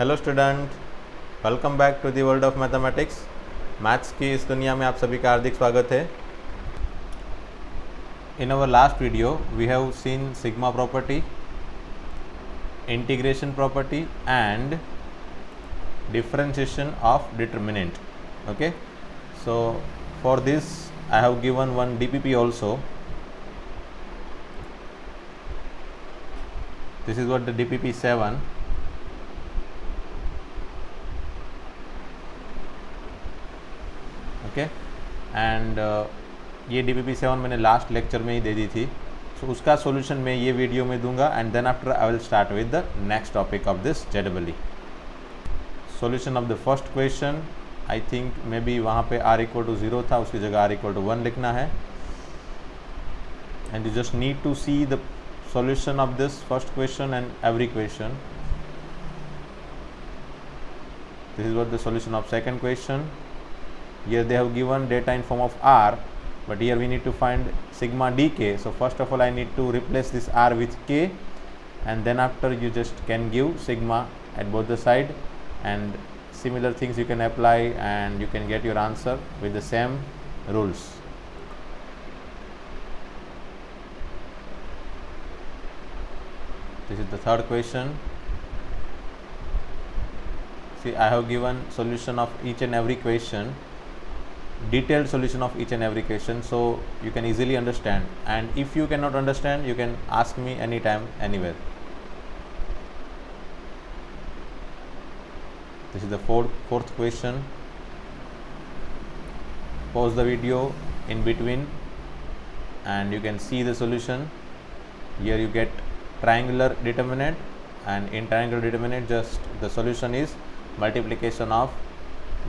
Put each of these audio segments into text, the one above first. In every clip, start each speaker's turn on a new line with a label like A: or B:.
A: Hello student, welcome back to the world of mathematics. Maths की इस दुनिया में आप सभी का हार्दिक स्वागत है। In our last video we have seen sigma property, integration property and differentiation of determinant. Okay, so for this I have given one DPP also. This is what the DPP 7. Okay and ये DPP 7 मैंने last lecture में ही दे दी थी, सो उसका solution मैं ये video में दूंगा and then after I will start with the next topic of this JEE. Solution of the first question, I think maybe वहाँ पे r इक्वल टू 0 था, उसकी जगह r इक्वल टू 1 लिखना है and you just need to see the solution of this first question and every question. This is what the solution of second question. Here they have given data in form of r, but here we need to find sigma dk. So first of all I need to replace this r with k, and then after you just can give sigma at both the side, and similar things you can apply and you can get your answer with the same rules. This is the third question. See, I have given solution of each and every question, detailed solution of each and every question, so you can easily understand, and if you cannot understand you can ask me anytime, anywhere. This is the fourth question. Pause the video in between and you can see the solution. Here you get triangular determinant, and in triangular determinant just the solution is multiplication of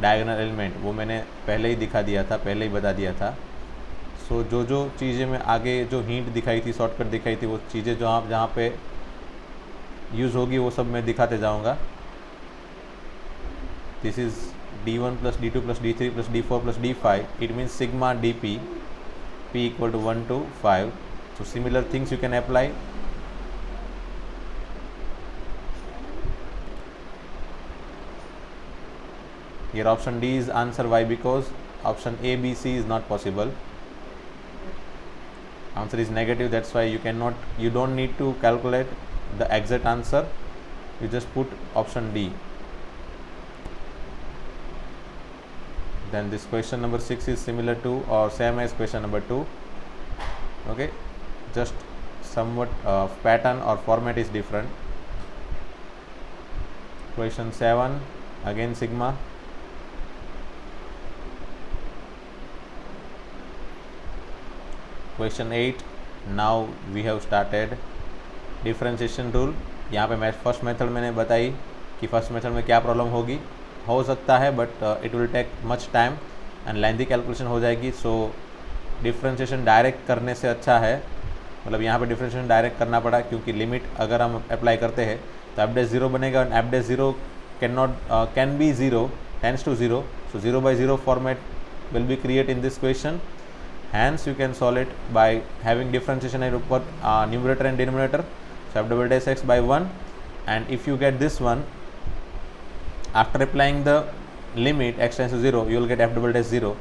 A: diagonal element. वो मैंने पहले ही दिखा दिया था, पहले ही बता दिया था. सो जो चीज़ें मैं आगे जो हिंट दिखाई थी, शॉर्टकट दिखाई थी, वो चीज़ें जो आप जहाँ पे यूज़ होगी वो सब मैं दिखाते जाऊँगा. This is d1 plus d2 plus d3 plus d4 plus d5. It means sigma dp, p equal to 1 to 5. So similar things you can apply. Here option D is answer. Why? Because option A, B, C is not possible. Answer is negative, that's why you don't need to calculate the exact answer, you just put option D. Then this question number 6 is similar to or same as question number 2. Okay, just somewhat pattern or format is different. Question 7, again sigma. Question 8, now we have started differentiation rule. यहाँ पे मैं first method मैंने बताई कि first method में क्या problem होगी, हो सकता है but it will take much time and lengthy calculation हो जाएगी. सो डिफ्रेंशिएशन डायरेक्ट करने से अच्छा है, मतलब यहाँ पे डिफ्रेंशिएशन डायरेक्ट करना पड़ा क्योंकि लिमिट अगर हम अप्लाई करते हैं तो एफ डैश 0 बनेगा and f dash 0 can be 0 tends to 0. So 0/0 format will be create in this question. Hence you can solve it by having differentiation at numerator and denominator. So f double dash x by 1, and if you get this one after applying the limit x tends to 0, you will get f double dash 0.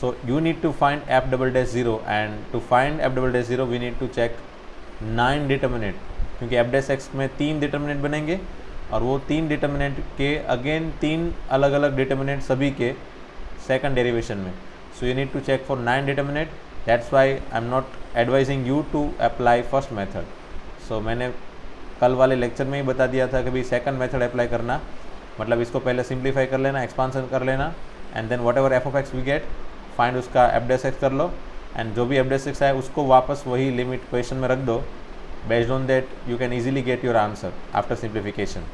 A: So you need to find f double dash 0, and to find f double dash 0 we need to check 9 determinant, क्योंकि f dash x में 3 determinant बनेंगे और वो 3 determinant के again 3 अलग अलग determinant सभी के सेकंड डेरिवेशन में. So you need to check for 9 determinant. That's why I'm not advising you to apply first method. So मैंने कल वाले लेक्चर में ही बता दिया था कि भाई सेकंड मेथड अप्लाई करना, मतलब इसको पहले सिंप्लीफाई कर लेना, एक्सपांसन कर लेना, and then whatever f of x we get find उसका एफ डैश एक्स कर लो, एंड जो भी एफ डैश एक्स आए उसको वापस वही लिमिट क्वेश्चन में रख दो. Based on that you can easily get your answer after simplification.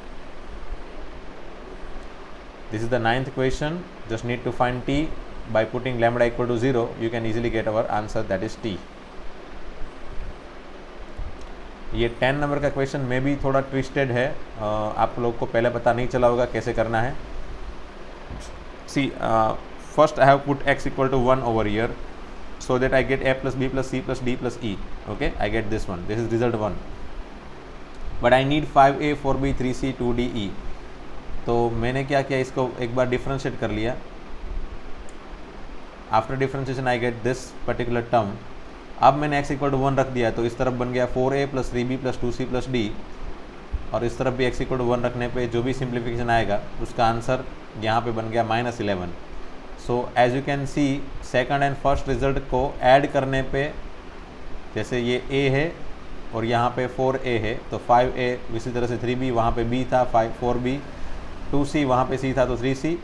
A: This is the 9th question. Just need to find t. By putting lambda equal to 0 you can easily get our answer, that is t. ये 10 number का question में भी थोड़ा twisted है, आप लोग को पहले पता नहीं चला होगा कैसे करना है. See first I have put x equal to 1 over here, so that I get a plus b plus c plus d plus e. Okay, I get this one. This is result 1. But I need 5a, 4b, 3c, 2d, e. तो मैंने क्या किया, इसको एक बार differentiate कर लिया। After differentiation I get this particular term. अब मैंने x इक्वल टू 1 रख दिया, तो इस तरफ बन गया 4a plus 3b plus 2c plus d, और इस तरफ भी x इक्वल टू 1 रखने पे जो भी सिंप्लीफिकेशन आएगा उसका आंसर यहाँ पे बन गया -11। So as you can see second and first result को ऐड करने पे, जैसे ये a है और यहाँ पे 4a है तो 5a, इसी तरह से 3b, वहाँ पे b था 4b, 2c वहाँ पे c था तो 3c,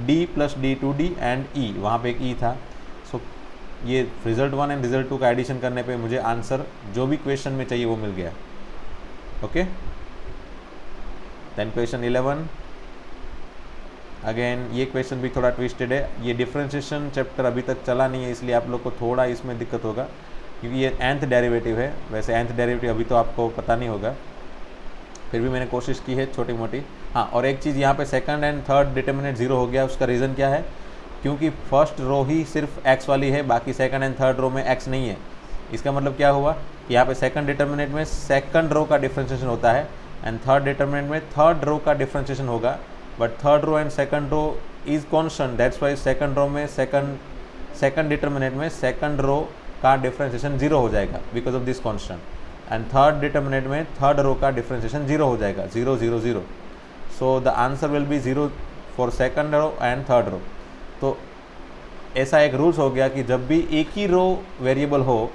A: d plus d 2d and e, वहाँ पे एक e था। सो ये रिजल्ट 1 एंड रिजल्ट 2 का एडिशन करने पे मुझे आंसर जो भी क्वेश्चन में चाहिए वो मिल गया। ओके, देन क्वेश्चन 11 अगेन, ये क्वेश्चन भी थोड़ा ट्विस्टेड है। ये डिफरेंशिएशन चैप्टर अभी तक चला नहीं है, इसलिए आप लोग को थोड़ा इसमें दिक्कत होगा, क्योंकि ये nth डेरिवेटिव है। वैसे nth डेरिवेटिव अभी तो आपको पता नहीं होगा, फिर भी मैंने कोशिश की है छोटी मोटी। हाँ, और एक चीज़ यहाँ पे सेकंड एंड थर्ड डिटर्मिनेंट 0 हो गया, उसका रीज़न क्या है, क्योंकि फर्स्ट रो ही सिर्फ x वाली है, बाकी सेकंड एंड थर्ड रो में x नहीं है। इसका मतलब क्या हुआ कि यहाँ पे सेकंड डिटर्मिनेंट में सेकंड रो का डिफरेंशिएशन होता है एंड थर्ड डिटर्मिनेंट में थर्ड रो का डिफरेंशिएशन होगा, but third row and second row is constant, that's why second row में सेकंड डिटर्मिनेंट में सेकंड रो का डिफरेंशिएशन 0 हो जाएगा because of this constant, and third determinant में थर्ड रो का डिफरेंशिएशन 0 हो जाएगा, 0 0 0। So the answer will be 0 for second row and third row. तो ऐसा एक रूल्स हो गया कि जब भी एक ही रो वेरिएबल हो,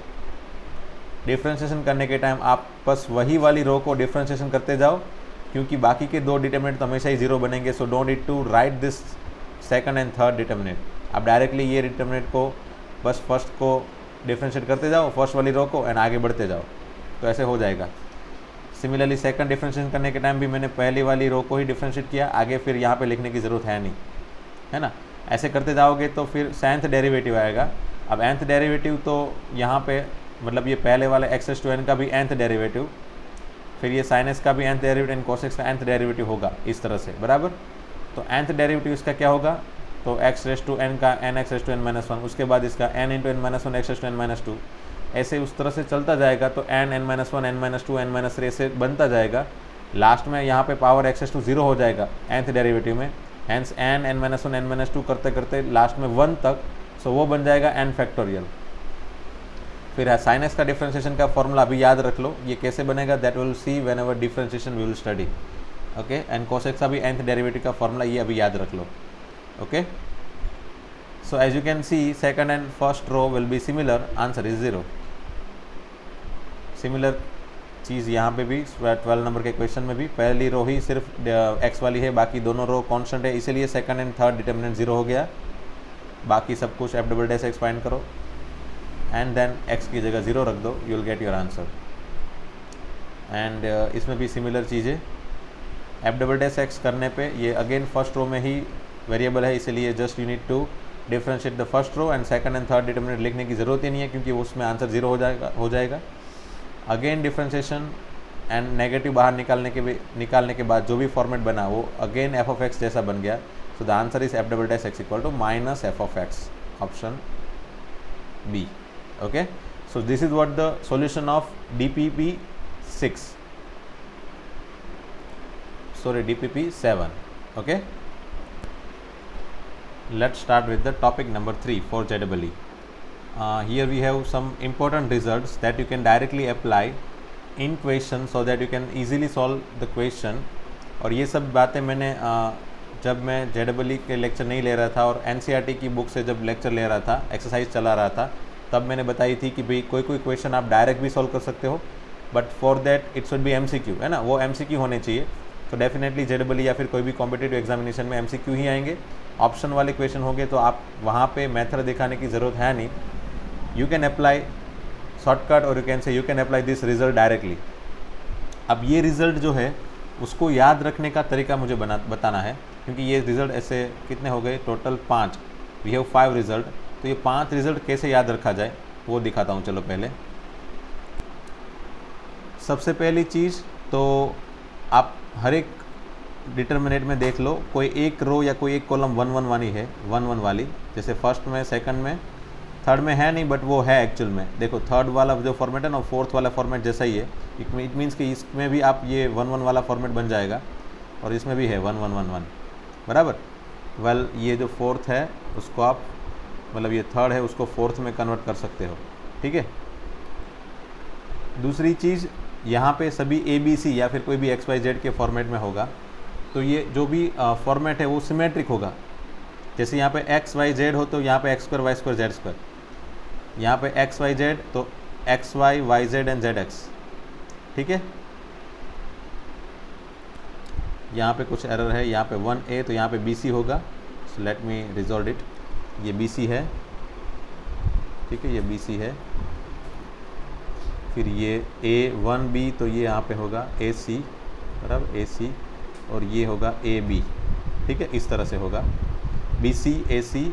A: डिफरेंशिएशन करने के टाइम आप बस वही वाली रो को डिफरेंशिएशन करते जाओ, क्योंकि बाकी के दो डिटर्मिनेंट तो हमेशा ही 0 बनेंगे। So don't need to write this second and third determinant, आप डायरेक्टली ये डिटर्मिनेंट को बस फर्स्ट को डिफरेंशिएट करते जाओ, फर्स्ट वाली रो को, एंड आगे बढ़ते जाओ, तो ऐसे हो जाएगा। सिमिलरली सेकंड डिफरेंशिएशन करने के टाइम भी मैंने पहली वाली रो को ही डिफरेंशिएट किया, आगे फिर यहाँ पे लिखने की ज़रूरत है नहीं, है ना। ऐसे करते जाओगे तो फिर nth डेरिवेटिव आएगा। अब nth डेरिवेटिव तो यहाँ पे मतलब ये पहले वाले x टू n का भी nth डेरिवेटिव, फिर ये sin s का भी nth derivative and cos x का nth डेरिवेटिव होगा, इस तरह से, बराबर। तो nth डेरिवेटिव इसका क्या होगा, तो x टू n का nx टू n -1, उसके बाद इसका n into n -1 x to n -2, ऐसे उस तरह से चलता जाएगा। तो n n -1 n -2 n -3 ऐसे बनता जाएगा। लास्ट में यहाँ पे पावर x टू 0 हो जाएगा nth डेरिवेटिव में, हैंस n n -1 n -2 करते करते लास्ट में 1 तक, सो वो बन जाएगा n फैक्टोरियल। फिर है sin x का डिफरेंशिएशन का फॉर्मूला अभी याद रख लो, ये कैसे बनेगा, that will see whenever differentiation we will study. Okay, and cos x का भी nth डेरिवेटिव का फॉर्मूला ये अभी याद रख लो। Okay, so as you can see second and first row will be similar, answer is 0। Similar चीज़ यहाँ पे भी 12 नंबर के क्वेश्चन में भी पहली रो ही सिर्फ x वाली है, बाकी दोनों रो कांस्टेंट है, इसीलिए सेकंड एंड थर्ड डिटर्मिनेंट 0 हो गया। बाकी सब कुछ f" x फाइंड करो एंड देन x की जगह 0 रख दो, you will gate your answer. And इसमें भी सिमिलर चीज़ें, f" x करने पे ये अगेन फर्स्ट रो में ही वेरिएबल है, इसीलिए just you need to differentiate the first row, and second and third determinant लिखने की ज़रूरत ही नहीं है, क्योंकि उसमें आंसर 0 हो जाएगा। अगेन डिफरेंशिएशन एंड नेगेटिव बाहर निकालने के बाद जो भी फॉर्मेट बना वो अगेन f(x) जैसा बन गया। So the answer is f"x equal to -f(x), option B. Okay, so this is what the solution of DPP 6, sorry DPP 7. Okay, let's start with the topic number 3 for JEE. Here we have some important results that you can directly apply in question so that you can easily solve the question. और ये सब बातें मैंने जब मैं JEE के lecture नहीं ले रहा था और NCERT की बुक से जब लेक्चर ले रहा था, एक्सरसाइज चला रहा था, तब मैंने बताई थी कि भाई कोई क्वेश्चन आप डायरेक्ट भी सॉल्व कर सकते हो, but for that it should be MCQ, है ना, वो MCQ होने चाहिए। तो डेफिनेटली JEE या फिर कोई भी कॉम्पिटिटिव एग्जामिनेशन में MCQ ही आएंगे। ऑप्शन वाले क्वेश्चन होंगे तो आप वहाँ पे मेथड दिखाने की ज़रूरत है नहीं, यू कैन अप्लाई शॉर्टकट और you can say you can apply this result directly. अब ये रिज़ल्ट जो है उसको याद रखने का तरीका मुझे बताना है, क्योंकि ये रिज़ल्ट ऐसे कितने हो गए, टोटल 5, वी हैव 5 रिज़ल्ट। तो ये 5 रिज़ल्ट कैसे याद रखा जाए वो दिखाता हूँ। चलो पहले सबसे पहली चीज़ तो आप हर एक डिटर्मिनेंट में देख लो, कोई एक रो या कोई एक कॉलम 1 1 वाली है, 1 1 वाली, जैसे फर्स्ट में, सेकंड में, थर्ड में है नहीं, बट वो है एक्चुअल में। देखो थर्ड वाला जो फॉर्मेट है ना, फोर्थ वाला फॉर्मेट जैसा ही है। इट मीन्स कि इसमें भी आप ये 1 1 वाला फॉर्मेट बन जाएगा। और इसमें भी है 1 1 1 1, बराबर। वेल ये जो फोर्थ है उसको आप, मतलब ये थर्ड है उसको फोर्थ में कन्वर्ट कर सकते हो, ठीक है। दूसरी चीज़, यहाँ पे सभी ABC या फिर कोई भी XYZ के फॉर्मेट में होगा, तो ये जो भी फॉर्मेट है वो सिमेट्रिक होगा। जैसे यहाँ पे XYZ हो तो यहाँ पे x square y square z square, यहाँ पे XYZ तो XY YZ एंड ZX, ठीक है। यहाँ पे कुछ एरर है, यहाँ पे 1A तो यहाँ पे BC होगा, so let me resolve it. ये BC है, ठीक है, ये BC है। फिर ये A1B तो ये यहाँ पे होगा AC, बराबर AC, और ये होगा AB, ठीक है, इस तरह से होगा BC AC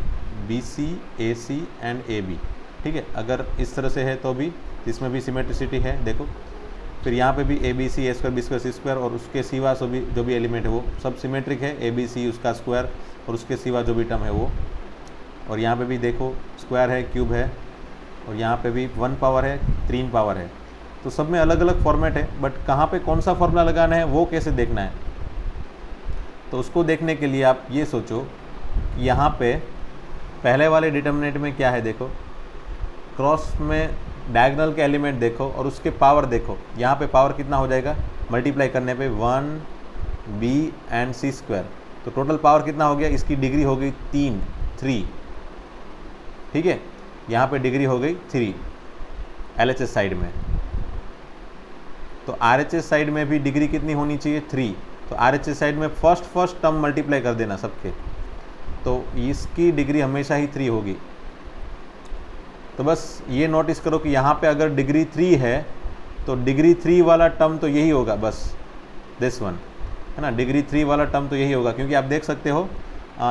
A: BC AC and AB, ठीक है। अगर इस तरह से है तो भी इसमें भी सिमेट्रिसिटी है, देखो। फिर यहाँ पे भी ABC A square B square C square और उसके सिवा सभी जो भी एलिमेंट है वो सब सिमेट्रिक है, ABC उसका स्क्वायर और उसके सिवा जो भी टर्म है वो। और यहाँ पे भी देखो स्क्वायर है, क्यूब है, और यहाँ पे भी 1 पावर है, 3 पावर है, तो सब में अलग अलग फॉर्मेट है। बट कहाँ पे कौन सा फॉर्मूला लगाना है वो कैसे देखना है, तो उसको देखने के लिए आप ये सोचो, यहाँ पे पहले वाले डिटर्मिनेंट में क्या है, देखो क्रॉस में डायगोनल के एलिमेंट देखो और उसके पावर देखो। यहाँ पे पावर कितना हो जाएगा, मल्टीप्लाई करने पे 1B एंड C स्क्वायर, तो टोटल पावर कितना हो गया, इसकी डिग्री हो गई 3, ठीक है। यहाँ पे डिग्री हो गई 3 LHS साइड में, तो RHS साइड में भी डिग्री कितनी होनी चाहिए, 3। तो RHS साइड में फर्स्ट टर्म मल्टीप्लाई कर देना सबके, तो इसकी डिग्री हमेशा ही 3 होगी। तो बस ये नोटिस करो कि यहाँ पे अगर डिग्री 3 है तो डिग्री 3 वाला टर्म तो यही होगा, बस दिस वन, है ना, डिग्री 3 वाला टर्म तो यही होगा। क्योंकि आप देख सकते हो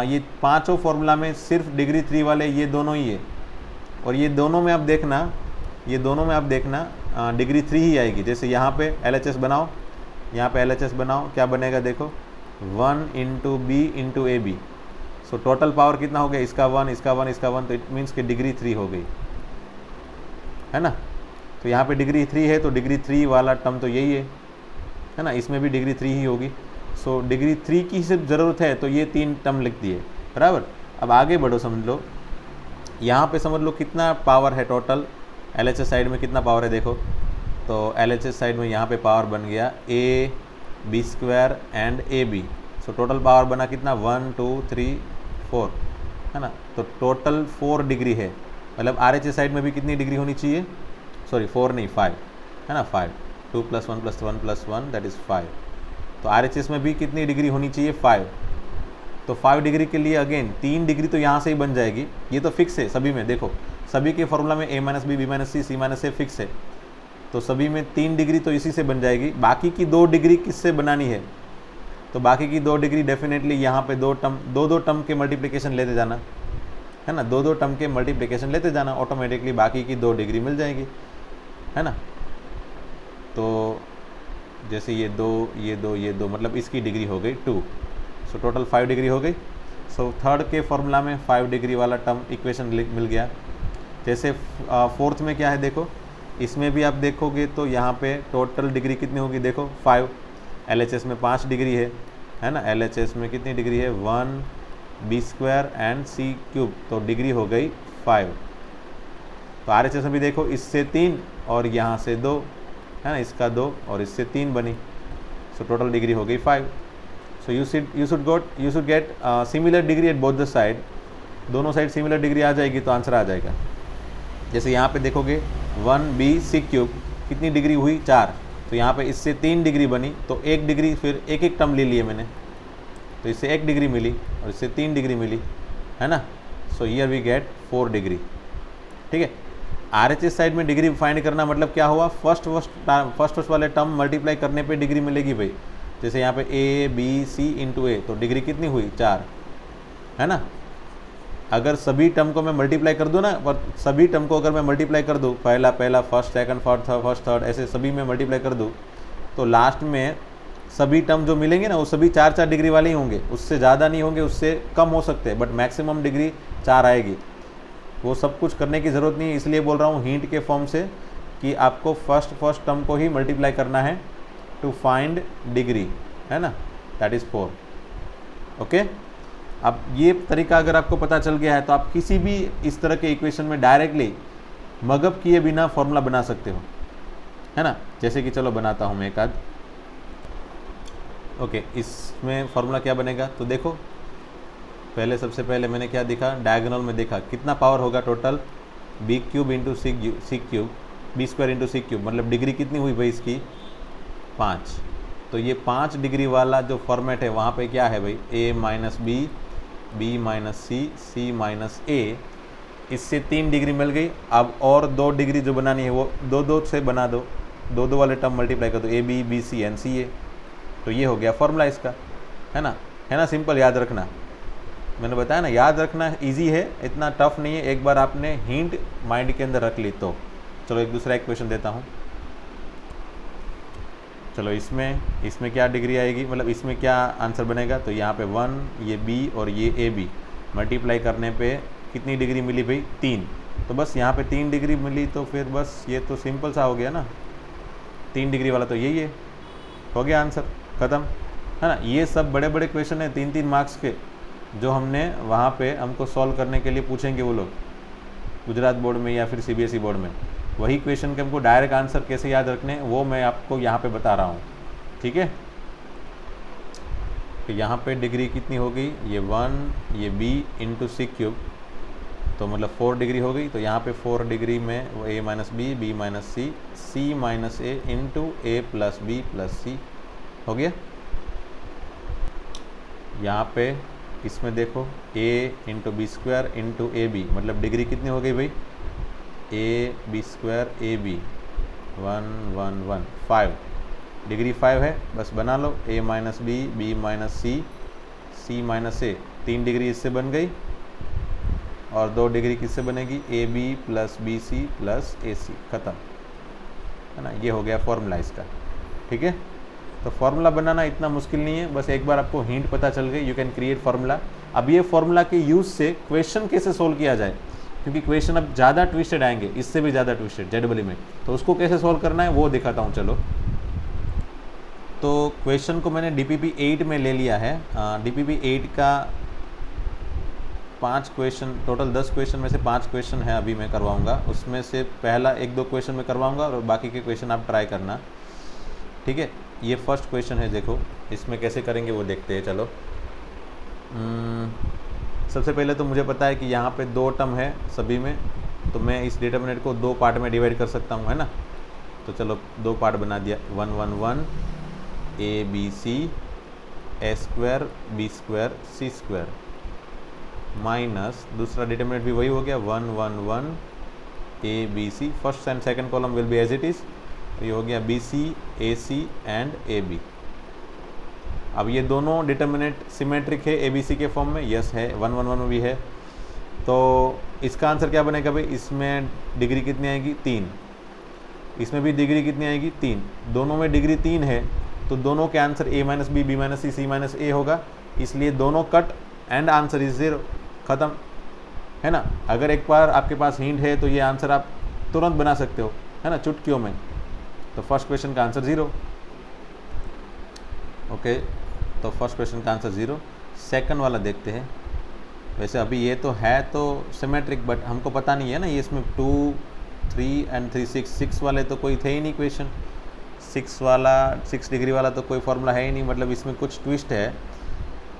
A: ये पांचों फॉर्मूला में सिर्फ डिग्री 3 वाले ये दोनों ही है, और ये दोनों में आप देखना डिग्री 3 ही आएगी। जैसे यहाँ पे LHS बनाओ, यहाँ पे LHS बनाओ, क्या बनेगा देखो, 1 into B into AB, so total power कितना हो गया, इसका 1 इसका 1 इसका 1, तो इट मीन्स कि डिग्री 3 हो गई, है ना। तो यहाँ पे डिग्री 3 है तो डिग्री 3 वाला टर्म तो यही है ना, इसमें भी डिग्री 3 ही होगी। सो डिग्री 3 की सिर्फ ज़रूरत है तो ये 3 टर्म लिख दिए, बराबर। अब आगे बढ़ो, समझ लो यहाँ पे समझ लो कितना पावर है टोटल, LHS साइड में कितना पावर है देखो, तो LHS साइड में यहाँ पे पावर बन गया AB square and AB, so total power बना कितना 1 2 3 4, है ना। तो टोटल 4 डिग्री है, मतलब RHS साइड में भी कितनी डिग्री होनी चाहिए, सॉरी 4 नहीं 5, है ना, 5, 2 + 1 + 1 + 1 दैट इज़ 5। तो RHS में भी कितनी डिग्री होनी चाहिए, 5। तो 5 डिग्री के लिए अगेन 3 डिग्री तो यहाँ से ही बन जाएगी, ये तो फिक्स है सभी में, देखो सभी के फॉर्मूला में A - B B - C C - A fix है, तो सभी में 3 डिग्री तो इसी से बन जाएगी। बाकी की 2 डिग्री किससे बनानी है, तो बाकी की 2 डिग्री डेफिनेटली यहाँ पे 2 टर्म के मल्टीप्लिकेशन लेते जाना, है ना, 2 टर्म के मल्टीप्लिकेशन लेते जाना, ऑटोमेटिकली बाकी की 2 डिग्री मिल जाएगी, है ना। तो जैसे ये 2 मतलब इसकी डिग्री हो गई 2, सो टोटल 5 डिग्री हो गई। सो थर्ड के फॉर्मूला में 5 डिग्री वाला टर्म इक्वेशन मिल गया। जैसे फोर्थ में क्या है देखो, इसमें भी आप देखोगे तो यहाँ पे टोटल डिग्री कितनी होगी देखो 5, LHS में 5 डिग्री है ना, LHS में कितनी डिग्री है 1B square and C cube, तो डिग्री हो गई 5। तो RHS में भी देखो इससे 3 और यहाँ से 2, है ना, इसका 2 और इससे 3 बनी, सो टोटल डिग्री हो गई 5। So you should get similar degree at both the side, दोनों साइड सिमिलर डिग्री आ जाएगी तो आंसर आ जाएगा। जैसे यहाँ पे देखोगे 1B C क्यूब कितनी डिग्री हुई 4, तो यहाँ पे इससे 3 डिग्री बनी, तो 1 डिग्री फिर एक टर्म ले लिए मैंने, तो इससे 1 डिग्री मिली और इससे 3 डिग्री मिली, है ना। So here we get 4 degree, ठीक है। RHS साइड में डिग्री फाइंड करना मतलब क्या हुआ, फर्स्ट वाले टर्म मल्टीप्लाई करने पे डिग्री मिलेगी भाई। जैसे यहाँ पे ABC इंटू A, तो डिग्री कितनी हुई 4, है ना। अगर सभी टर्म को मैं मल्टीप्लाई कर दूँ ना, पर सभी टर्म को अगर मैं मल्टीप्लाई कर दूँ, पहला फर्स्ट सेकंड फर्स्ट थर्ड ऐसे सभी में मल्टीप्लाई कर दूँ, तो लास्ट में सभी टर्म जो मिलेंगे ना वो सभी 4 डिग्री वाले ही होंगे, उससे ज़्यादा नहीं होंगे, उससे कम हो सकते हैं, बट मैक्सिमम डिग्री 4 आएगी। वो सब कुछ करने की ज़रूरत नहीं है, इसलिए बोल रहा हूँ हिंट के फॉर्म से कि आपको फर्स्ट टर्म को ही मल्टीप्लाई करना है टू फाइंड डिग्री, है ना। That is 4। ओके, अब ये तरीका अगर आपको पता चल गया है तो आप किसी भी इस तरह के इक्वेशन में डायरेक्टली मगअप किए बिना फॉर्मूला बना सकते हो, है ना। जैसे कि चलो बनाता हूँ मैं एक आध। ओके, इसमें फॉर्मूला क्या बनेगा तो देखो, पहले सबसे पहले मैंने क्या देखा, डायगोनल में देखा कितना पावर होगा टोटल, बी क्यूब इंटू सी क्यूब, बी स्क्वायर इंटू सी क्यूब, मतलब डिग्री कितनी हुई भाई इसकी 5। तो ये 5 डिग्री वाला जो फॉर्मेट है वहाँ पे क्या है भाई, a minus B minus C minus A, इससे 3 डिग्री मिल गई। अब और 2 डिग्री जो बनानी है वो 2 से बना दो, 2 वाले टर्म मल्टीप्लाई कर दो, ए बी सी एन सी ए। तो ये हो गया फॉर्मूला इसका, है ना सिंपल, याद रखना। मैंने बताया ना, याद रखना इजी है, इतना टफ नहीं है, एक बार आपने हिंट माइंड के अंदर रख ली तो। चलो एक दूसरा इक्वेशन देता हूँ। चलो इसमें क्या डिग्री आएगी, मतलब इसमें क्या आंसर बनेगा, तो यहाँ पे 1, ये b और ये ए बी मल्टीप्लाई करने पे कितनी डिग्री मिली भाई 3। तो बस यहाँ पे 3 डिग्री मिली, तो फिर बस ये तो सिंपल सा हो गया ना, 3 डिग्री वाला तो यही है, हो गया आंसर, ख़त्म, है ना। ये सब बड़े बड़े क्वेश्चन हैं 3-3 मार्क्स के, जो हमने वहाँ पे हमको सॉल्व करने के लिए पूछेंगे वो लोग, गुजरात बोर्ड में या फिर CBSE बोर्ड में। वही क्वेश्चन के हमको डायरेक्ट आंसर कैसे याद रखने वो मैं आपको यहाँ पे बता रहा हूँ, ठीक है। तो यहाँ पे डिग्री कितनी हो गई, ये 1, ये b इंटू सी क्यूब, तो मतलब 4 डिग्री हो गई। तो यहाँ पे 4 डिग्री में वो a minus B minus C minus A into A plus B plus C हो गया। यहाँ पे इसमें देखो a into B square into A B, मतलब डिग्री कितनी हो गई भाई, A B square A B 1 1 1 5 degree 5 है, बस बना लो, a minus B minus C minus A, 3 degree इससे बन गई, और 2 डिग्री किससे बनेगी, A B plus B C plus ए सी, ख़त्म, है ना। ये हो गया फॉर्मूला इसका, ठीक है। तो फॉर्मूला बनाना इतना मुश्किल नहीं है, बस एक बार आपको हिंट पता चल गई, यू कैन क्रिएट फॉर्मूला। अब ये फॉर्मूला के यूज़ से क्वेश्चन कैसे सोल्व किया जाए, क्योंकि क्वेश्चन अब ज़्यादा ट्विस्टेड आएंगे, इससे भी ज़्यादा ट्विस्टेड जेडबली में, तो उसको कैसे सोल्व करना है वो दिखाता हूँ। चलो, तो क्वेश्चन को मैंने DPP 8 में ले लिया है। DPP 8 का 5 क्वेश्चन, टोटल 10 क्वेश्चन में से 5 क्वेश्चन है अभी मैं करवाऊँगा, उसमें से पहला 1-2 क्वेश्चन मैं करवाऊँगा और बाकी के क्वेश्चन आप ट्राई करना, ठीक है। ये फर्स्ट क्वेश्चन है, देखो इसमें कैसे करेंगे वो देखते हैं। चलो, सबसे पहले तो मुझे पता है कि यहाँ पे 2 टर्म है सभी में, तो मैं इस डिटरमिनेंट को 2 पार्ट में डिवाइड कर सकता हूँ, है ना। तो चलो 2 पार्ट बना दिया, 1 1 1 A B C A square B square C square, minus दूसरा डिटरमिनेंट भी वही हो गया, 1 1 1 A B C, first and second column will be as it is, तो ये हो गया B C A C and A B. अब ये दोनों डिटर्मिनेंट सिमेट्रिक है ABC के फॉर्म में, यस है, 1 1 1 भी है, तो इसका आंसर क्या बनेगा भाई, इसमें डिग्री कितनी आएगी 3, इसमें भी डिग्री कितनी आएगी 3, दोनों में डिग्री 3 है, तो दोनों के answer a minus B minus C minus A होगा, इसलिए दोनों कट एंड आंसर इज 0, ख़त्म, है ना। अगर एक बार आपके पास हिंट है तो ये आंसर आप तुरंत बना सकते हो, है ना, चुटकियों में। तो फर्स्ट क्वेश्चन का आंसर 0, ओके, तो फर्स्ट क्वेश्चन का आंसर 0। सेकंड वाला देखते हैं। वैसे अभी ये तो है तो सिमेट्रिक, बट हमको पता नहीं है ना, ये इसमें 2 3 एंड 3 6 वाले तो कोई थे ही नहीं क्वेश्चन, 6 डिग्री वाला तो कोई फार्मूला है ही नहीं, मतलब इसमें कुछ ट्विस्ट है।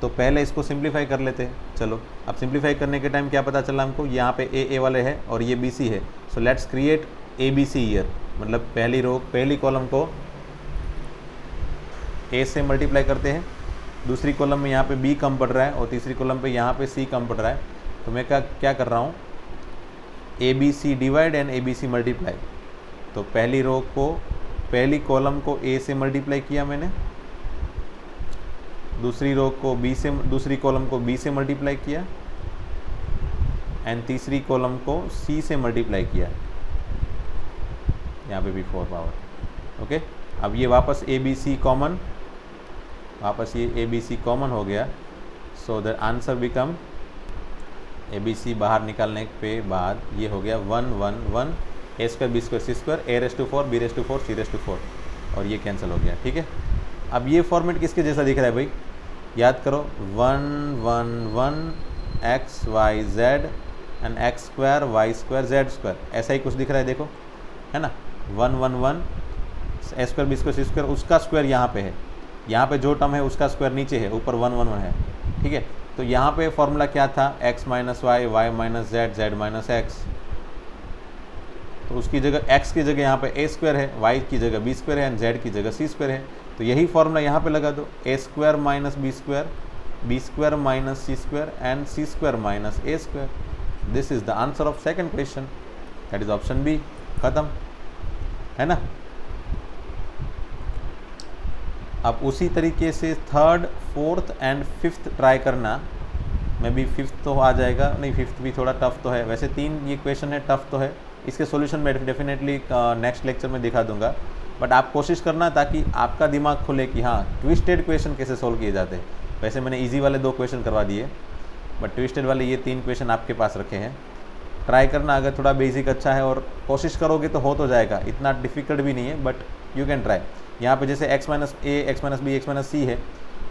A: तो पहले इसको सिंप्लीफाई कर लेते हैं। चलो, अब सिंप्लीफाई करने के टाइम क्या पता चला हमको, यहाँ पे ए वाले है और ये BC है, so let's create ABC year, मतलब पहली रो पहली कॉलम को A से मल्टीप्लाई करते हैं, दूसरी कॉलम में यहाँ पे B कम पड़ रहा है और तीसरी कॉलम पे यहाँ पे C कम पड़ रहा है, तो मैं क्या कर रहा हूँ, ABC divide and ABC multiply. तो पहली रो को पहली कॉलम को A से मल्टीप्लाई किया मैंने, दूसरी रो को दूसरी कॉलम को B से मल्टीप्लाई किया एंड तीसरी कॉलम को C से मल्टीप्लाई किया, यहाँ पे भी 4 पावर, ओके। अब ये वापस ABC कॉमन, वापस ये ABC कॉमन हो गया, so the answer become ABC बाहर निकालने पे बाद ये हो गया 1 1 1 A square B square C square A raise to 4 B raise to 4 C raise to 4, और ये कैंसिल हो गया, ठीक है। अब ये फॉर्मेट किसके जैसा दिख रहा है भाई, याद करो 1 1 1 x y z and x square y square z square, ऐसा ही कुछ दिख रहा है, देखो है ना। 1 1 1 ए square B square C square, उसका स्क्वायर यहाँ पे है, यहाँ पे जो टर्म है उसका स्क्वायर नीचे है, ऊपर 1 1 1 है, ठीक है। तो यहाँ पे फॉर्मूला क्या था, x minus y, y minus z, z minus x. तो उसकी जगह x की जगह यहाँ पे a स्क्वायर है, y की जगह b स्क्वायर है एंड z की जगह c स्क्वायर है। तो यही फॉर्मूला यहाँ पे लगा दो, a square minus b square minus c square and c square minus a square. This is the answer of second question, that is option B. खत्म, है ना। अब उसी तरीके से third, fourth and fifth try करना। मे बी फिफ्थ तो आ जाएगा, नहीं फिफ्थ भी थोड़ा टफ तो है, वैसे 3 ये क्वेश्चन है, टफ तो है। इसके सॉल्यूशन मैं डेफिनेटली नेक्स्ट लेक्चर में दिखा दूंगा, बट आप कोशिश करना ताकि आपका दिमाग खुले कि हाँ ट्विस्टेड क्वेश्चन कैसे सोल्व किए जाते हैं। वैसे मैंने इजी वाले 2 क्वेश्चन करवा दिए, बट ट्विस्टेड वाले ये 3 क्वेश्चन आपके पास रखे हैं। ट्राई करना, अगर थोड़ा बेसिक अच्छा है और कोशिश करोगे तो हो तो जाएगा, इतना डिफिकल्ट भी नहीं है, बट यू कैन ट्राई। यहाँ पे जैसे x minus A, X minus B, X minus C है,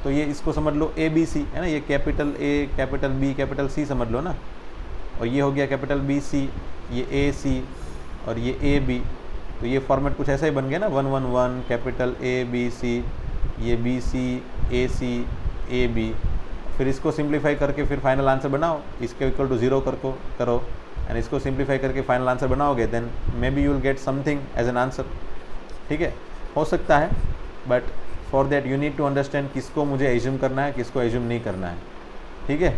A: तो ये इसको समझ लो ए बी सी, है ना। ये capital A, capital B, capital C समझ लो ना। और ये हो गया कैपिटल बी सी, ये ए सी और ये ए बी। तो ये फॉर्मेट कुछ ऐसा ही बन गया ना, 1 1 1 कैपिटल ए बी सी, ये B C A C A B. फिर इसको सिंप्लीफाई करके फिर फाइनल आंसर बनाओ, इसके इक्वल टू 0 करो एंड इसको सिंप्लीफाई करके फाइनल आंसर बनाओगे, then may be you will get something as an answer. ठीक है, हो सकता है, but for that you need to understand किसको मुझे एज्यूम करना है, किसको एज्यूम नहीं करना है। ठीक है,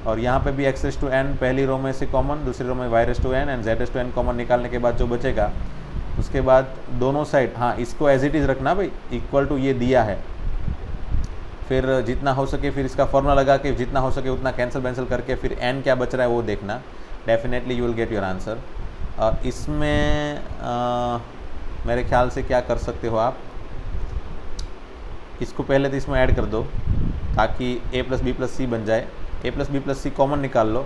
A: और यहाँ पे भी x रेस टू n पहली रो में से कॉमन, दूसरी रो में y raise to n and z raise to n common निकालने के बाद जो बचेगा, उसके बाद दोनों साइड, हाँ इसको एज इट इज़ रखना भाई, इक्वल टू ये दिया है। फिर जितना हो सके फिर इसका फॉर्मूला लगा के जितना हो सके उतना कैंसिल करके फिर n क्या बच रहा है वो देखना, definitely you will gate your answer. और इसमें मेरे ख्याल से क्या कर सकते हो आप, इसको पहले तो इसमें ऐड कर दो ताकि a plus B plus c बन जाए। a plus B plus c common निकाल लो,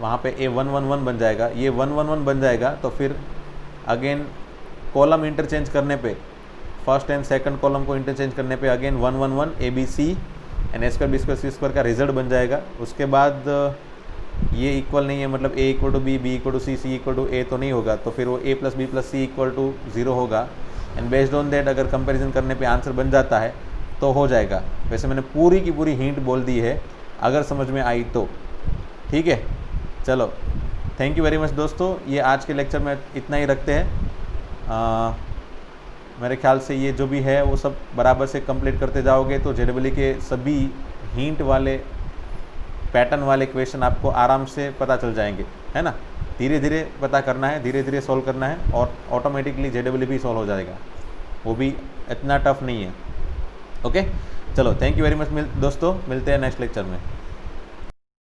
A: वहाँ पे a 1 1 1 बन जाएगा, ये 1 1 1 बन जाएगा। तो फिर अगेन कॉलम इंटरचेंज करने पे, फर्स्ट एंड सेकंड कॉलम को इंटरचेंज करने पे again 1 1 1 A B C and A square B square C square का रिजल्ट बन जाएगा। उसके बाद ये इक्वल नहीं है, मतलब a equal to B, B equal to C, C equal to A तो नहीं होगा, तो फिर वो a plus B plus C equal to 0 होगा। एंड बेस्ड ऑन दैट अगर कंपैरिजन करने पे आंसर बन जाता है तो हो जाएगा। वैसे मैंने पूरी की पूरी हिंट बोल दी है, अगर समझ में आई तो। ठीक है, चलो थैंक यू वेरी मच दोस्तों, ये आज के लेक्चर में इतना ही रखते हैं। मेरे ख्याल से ये जो भी है वो सब बराबर से कंप्लीट करते जाओगे तो जेडब्ल्यू के सभी हिंट वाले, पैटर्न वाले क्वेश्चन आपको आराम से पता चल जाएंगे, है ना। धीरे धीरे पता करना है, धीरे धीरे सॉल्व करना है और ऑटोमेटिकली जेडब्ल्यू भी सॉल्व हो जाएगा, वो भी इतना टफ नहीं है। ओके, चलो थैंक यू वेरी मच दोस्तों, मिलते हैं नेक्स्ट लेक्चर में।